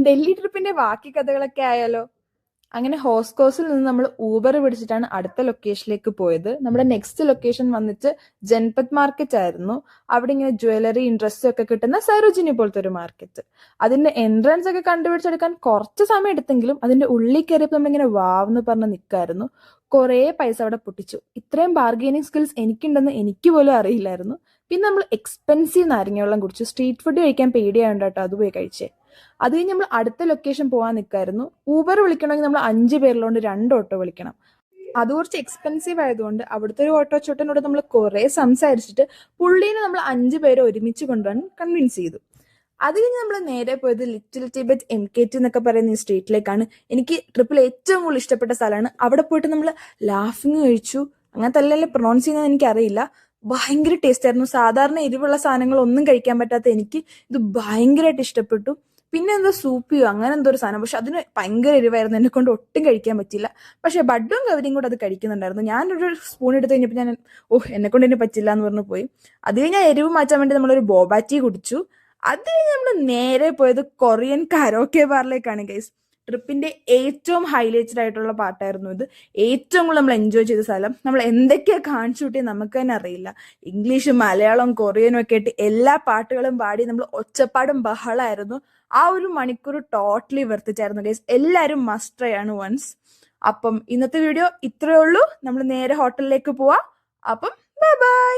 ഡൽഹി ട്രിപ്പിന്റെ ബാക്കി കഥകളൊക്കെ ആയാലോ? അങ്ങനെ ഹോസ്കോസിൽ നിന്ന് നമ്മൾ ഊബർ പിടിച്ചിട്ടാണ് അടുത്ത ലൊക്കേഷനിലേക്ക് പോയത്. നമ്മുടെ നെക്സ്റ്റ് ലൊക്കേഷൻ വന്നിട്ട് ജൻപത് മാർക്കറ്റ് ആയിരുന്നു. അവിടെ ഇങ്ങനെ ജ്വല്ലറി ഡ്രസ്സും ഒക്കെ കിട്ടുന്ന സരോജിനി പോലത്തെ ഒരു മാർക്കറ്റ്. അതിന്റെ എൻട്രൻസ് ഒക്കെ കണ്ടുപിടിച്ചെടുക്കാൻ കുറച്ച് സമയം എടുത്തെങ്കിലും അതിന്റെ ഉള്ളിൽ കയറിയപ്പോൾ നമ്മളിങ്ങനെ വാവെന്ന് പറഞ്ഞ് നിൽക്കായിരുന്നു. കുറേ പൈസ അവിടെ പൊട്ടിച്ചു. ഇത്രയും ബാർഗെയിനിങ് സ്കിൽസ് എനിക്കുണ്ടെന്ന് എനിക്ക് പോലും അറിയില്ലായിരുന്നു. പിന്നെ നമ്മൾ എക്സ്പെൻസീവ് നാരങ്ങ വെള്ളം കുടിച്ചു. സ്ട്രീറ്റ് ഫുഡ് കഴിക്കാൻ പേടിയായോണ്ട് കേട്ടോ അത് പോയി കഴിച്ചേ. അത് കഴിഞ്ഞ് നമ്മൾ അടുത്ത ലൊക്കേഷൻ പോകാൻ നിൽക്കായിരുന്നു. ഊബർ വിളിക്കണമെങ്കിൽ നമ്മൾ 5 പേരുള്ളതുകൊണ്ട് 2 ഓട്ടോ വിളിക്കണം. അത് കുറച്ച് എക്സ്പെൻസീവ് ആയതുകൊണ്ട് അവിടുത്തെ ഒരു ഓട്ടോ ചോട്ടനോട് നമ്മൾ കുറെ സംസാരിച്ചിട്ട് പുള്ളീനെ നമ്മൾ 5 പേരെ ഒരുമിച്ച് കൊണ്ടുപോകാൻ കൺവിൻസ് ചെയ്തു. അത് കഴിഞ്ഞ് നമ്മൾ നേരെ പോയത് ലിറ്റിൽ ടിബറ്റ് MKT എന്നൊക്കെ പറയുന്ന ഈ സ്ട്രീറ്റിലേക്കാണ്. എനിക്ക് ട്രിപ്പിൽ ഏറ്റവും കൂടുതൽ ഇഷ്ടപ്പെട്ട സ്ഥലമാണ്. അവിടെ പോയിട്ട് നമ്മൾ ലാഫിങ് കഴിച്ചു. അങ്ങനത്തെ അല്ലല്ലേ പ്രൊണൗൺസ് ചെയ്യുന്നത് എനിക്കറിയില്ല. ഭയങ്കര ടേസ്റ്റ് ആയിരുന്നു. സാധാരണ എരിവുള്ള സാധനങ്ങൾ ഒന്നും കഴിക്കാൻ പറ്റാത്ത എനിക്ക് ഇത് ഭയങ്കരമായിട്ട് ഇഷ്ടപ്പെട്ടു. പിന്നെ എന്തോ സൂപ്പിയോ അങ്ങനെ എന്തോ ഒരു സാധനം, പക്ഷെ അതിന് ഭയങ്കര എരിവായിരുന്നു. എന്നെ കൊണ്ട് ഒട്ടും കഴിക്കാൻ പറ്റില്ല. പക്ഷെ ബഡും ഗൗരിയും കൂടെ അത് കഴിക്കുന്നുണ്ടായിരുന്നു. ഞാനൊരു സ്പൂൺ എടുത്ത് കഴിഞ്ഞപ്പോൾ ഞാൻ എന്നെ കൊണ്ട് ഇനി പറ്റില്ല എന്ന് പറഞ്ഞു പോയി. അത് കഴിഞ്ഞ് എരിവ് മാറ്റാൻ വേണ്ടി നമ്മളൊരു ബോബ ടീ കുടിച്ചു. അത് കഴിഞ്ഞ് നമ്മൾ നേരെ പോയത് കൊറിയൻ കരോക്കെ ബാറിലേക്കാണ് ഗൈസ്. ട്രിപ്പിന്റെ ഏറ്റവും ഹൈലൈറ്റഡ് ആയിട്ടുള്ള പാട്ടായിരുന്നു ഇത്. ഏറ്റവും കൂടുതൽ നമ്മൾ എൻജോയ് ചെയ്ത സ്ഥലം. നമ്മൾ എന്തൊക്കെയാ കാണിച്ചു കൂട്ടിയത് നമുക്ക് തന്നെ അറിയില്ല. ഇംഗ്ലീഷും മലയാളവും കൊറിയനും ഒക്കെ ആയിട്ട് എല്ലാ പാട്ടുകളും പാടി നമ്മൾ ഒച്ചപ്പാടും ബഹളമായിരുന്നു. ആ ഒരു മണിക്കൂർ ടോട്ടലി വെർത്തിച്ചായിരുന്നു ഗൈസ്. എല്ലാവരും മസ്റ്റ് ട്രൈ ആണ് വൺസ്. അപ്പം ഇന്നത്തെ വീഡിയോ ഇത്രയേ ഉള്ളൂ. നമ്മൾ നേരെ ഹോട്ടലിലേക്ക് പോവാം. അപ്പം ബൈ ബൈ.